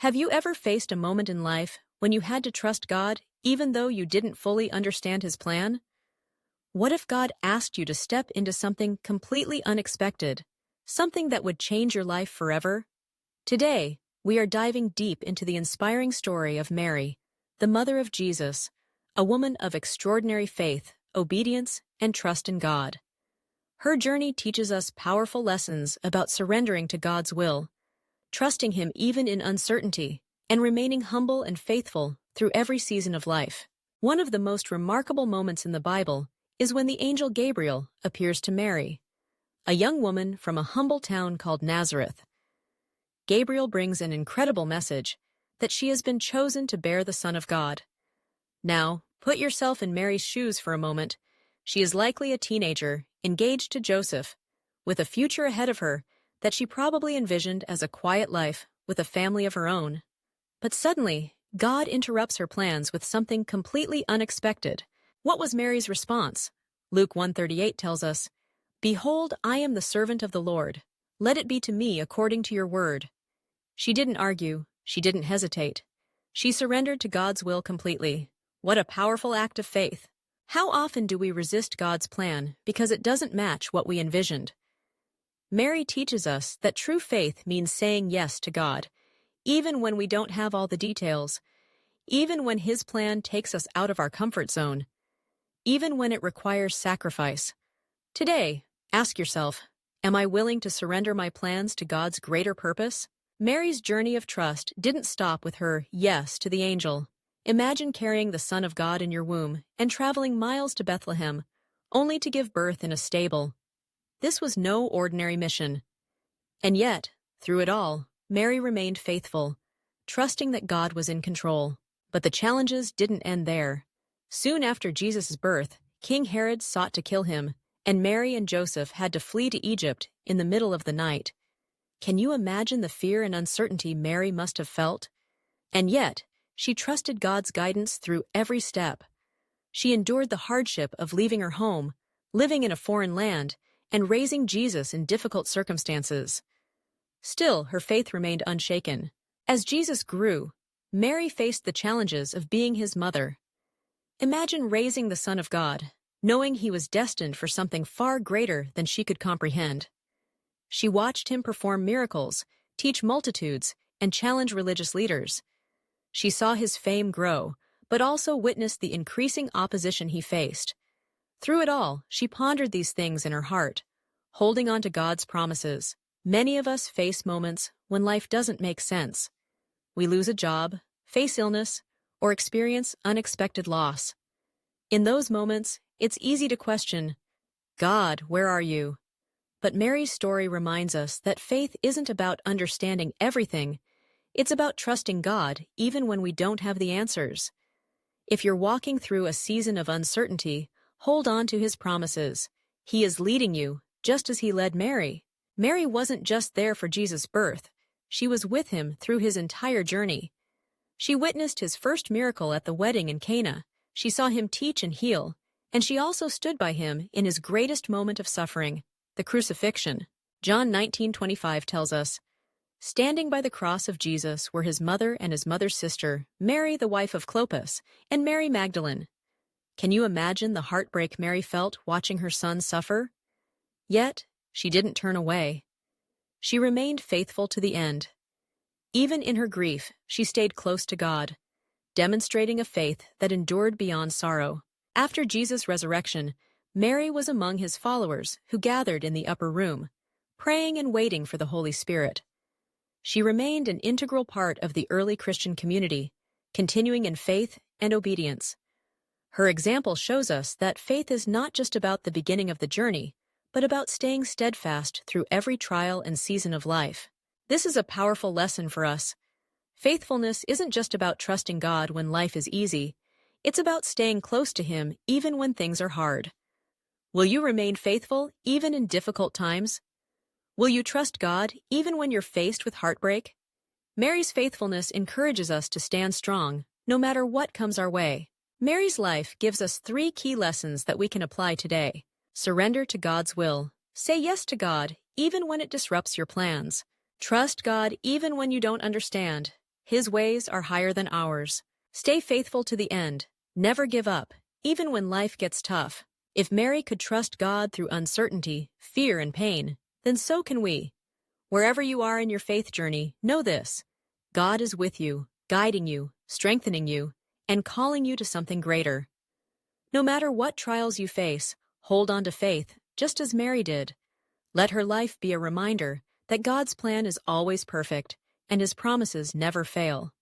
Have you ever faced a moment in life when you had to trust God even though you didn't fully understand His plan? What if God asked you to step into something completely unexpected, something that would change your life forever? Today, we are diving deep into the inspiring story of Mary, the mother of Jesus, a woman of extraordinary faith, obedience, and trust in God. Her journey teaches us powerful lessons about surrendering to God's will, trusting Him even in uncertainty, and remaining humble and faithful through every season of life. One of the most remarkable moments in the Bible is when the angel Gabriel appears to Mary, a young woman from a humble town called Nazareth. Gabriel brings an incredible message that she has been chosen to bear the Son of God. Now, put yourself in Mary's shoes for a moment. She is likely a teenager, engaged to Joseph, with a future ahead of her that she probably envisioned as a quiet life with a family of her own. But suddenly, God interrupts her plans with something completely unexpected. What was Mary's response? Luke 1:38 tells us, "Behold, I am the servant of the Lord. Let it be to me according to your word." She didn't argue. She didn't hesitate. She surrendered to God's will completely. What a powerful act of faith. How often do we resist God's plan because it doesn't match what we envisioned? Mary teaches us that true faith means saying yes to God, even when we don't have all the details, even when His plan takes us out of our comfort zone, even when it requires sacrifice. Today, ask yourself, am I willing to surrender my plans to God's greater purpose? Mary's journey of trust didn't stop with her yes to the angel. Imagine carrying the Son of God in your womb and traveling miles to Bethlehem, only to give birth in a stable. This was no ordinary mission. And yet, through it all, Mary remained faithful, trusting that God was in control. But the challenges didn't end there. Soon after Jesus' birth, King Herod sought to kill him, and Mary and Joseph had to flee to Egypt in the middle of the night. Can you imagine the fear and uncertainty Mary must have felt? And yet, she trusted God's guidance through every step. She endured the hardship of leaving her home, living in a foreign land, and raising Jesus in difficult circumstances. Still, her faith remained unshaken. As Jesus grew, Mary faced the challenges of being His mother. Imagine raising the Son of God, knowing He was destined for something far greater than she could comprehend. She watched Him perform miracles, teach multitudes, and challenge religious leaders. She saw His fame grow, but also witnessed the increasing opposition He faced. Through it all, she pondered these things in her heart, holding on to God's promises. Many of us face moments when life doesn't make sense. We lose a job, face illness, or experience unexpected loss. In those moments, it's easy to question, God, where are you? But Mary's story reminds us that faith isn't about understanding everything. It's about trusting God even when we don't have the answers. If you're walking through a season of uncertainty, hold on to His promises. He is leading you, just as He led Mary. Mary wasn't just there for Jesus' birth. She was with Him through His entire journey. She witnessed His first miracle at the wedding in Cana. She saw Him teach and heal, and she also stood by Him in His greatest moment of suffering, the crucifixion. John 19:25 tells us, "Standing by the cross of Jesus were His mother and His mother's sister, Mary the wife of Clopas, and Mary Magdalene." Can you imagine the heartbreak Mary felt watching her son suffer? Yet, she didn't turn away. She remained faithful to the end. Even in her grief, she stayed close to God, demonstrating a faith that endured beyond sorrow. After Jesus' resurrection, Mary was among His followers who gathered in the upper room, praying and waiting for the Holy Spirit. She remained an integral part of the early Christian community, continuing in faith and obedience. Her example shows us that faith is not just about the beginning of the journey, but about staying steadfast through every trial and season of life. This is a powerful lesson for us. Faithfulness isn't just about trusting God when life is easy. It's about staying close to Him even when things are hard. Will you remain faithful even in difficult times? Will you trust God even when you're faced with heartbreak? Mary's faithfulness encourages us to stand strong, no matter what comes our way. Mary's life gives us 3 key lessons that we can apply today. Surrender to God's will. Say yes to God, even when it disrupts your plans. Trust God even when you don't understand. His ways are higher than ours. Stay faithful to the end. Never give up, even when life gets tough. If Mary could trust God through uncertainty, fear, and pain, then so can we. Wherever you are in your faith journey, know this: God is with you, guiding you, strengthening you, and calling you to something greater. No matter what trials you face, hold on to faith, just as Mary did. Let her life be a reminder that God's plan is always perfect and His promises never fail.